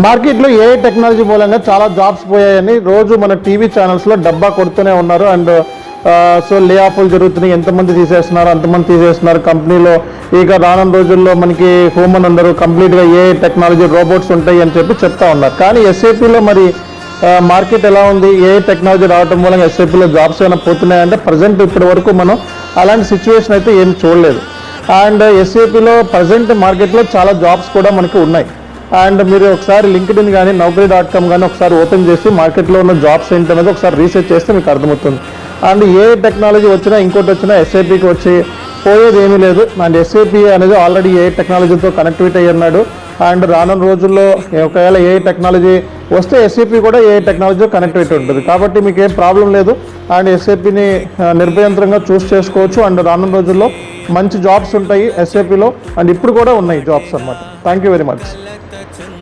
మార్కెట్లో AI technology మూలంగా చాలా జాబ్స్ పోయాయని రోజు మన టీవీ ఛానల్స్లో డబ్బా కొడుతూనే ఉన్నారు. అండ్ సో లే ఆఫ్లు జరుగుతున్నాయి, ఎంతమంది తీసేస్తున్నారు అంతమంది తీసేస్తున్నారు కంపెనీలో. ఇక రానున్న రోజుల్లో మనకి హ్యూమన్ అందరూ కంప్లీట్గా ఏఐ టెక్నాలజీ రోబోట్స్ ఉంటాయి అని చెప్తా ఉన్నారు. కానీ ఎస్ఏపీలో మరి మార్కెట్ ఎలా ఉంది? ఏఐ టెక్నాలజీ రావడం మూలంగా ఎస్ఏపీలో జాబ్స్ ఏమైనా పోతున్నాయంటే ప్రజెంట్ ఇప్పటి వరకు మనం అలాంటి సిచ్యువేషన్ అయితే ఏం చూడలేదు. అండ్ ఎస్ఏపీలో ప్రజెంట్ మార్కెట్లో చాలా జాబ్స్ కూడా మనకి ఉన్నాయి. అండ్ మీరు ఒకసారి లింక్డ్ఇన్ కానీ naukri.com కానీ ఒకసారి ఓపెన్ చేసి మార్కెట్లో ఉన్న జాబ్స్ ఏంటనేది ఒకసారి రీసెర్చ్ చేస్తే మీకు అర్థమవుతుంది. అండ్ ఏ టెక్నాలజీ వచ్చినా ఇంకోటి వచ్చినా ఎస్ఏపీకి వచ్చి పోయేది ఏమీ లేదు. అండ్ ఎస్ఏపీ అనేది ఆల్రెడీ ఏ టెక్నాలజీతో కనెక్టివిటీ అయ్యి ఉన్నాడు. అండ్ రానున్న రోజుల్లో ఒకవేళ ఏ టెక్నాలజీ వస్తే ఎస్ఏపీ కూడా ఏ టెక్నాలజీతో కనెక్టివిటీ ఉంటుంది. కాబట్టి మీకు ఏం ప్రాబ్లం లేదు. అండ్ ఎస్ఏపీని నిర్భయంత్రంగా చూస్ చేసుకోవచ్చు. అండ్ రానున్న రోజుల్లో మంచి జాబ్స్ ఉంటాయి ఎస్ఏపీలో. అండ్ ఇప్పుడు కూడా ఉన్నాయి జాబ్స్ అన్నమాట. Thank you very much.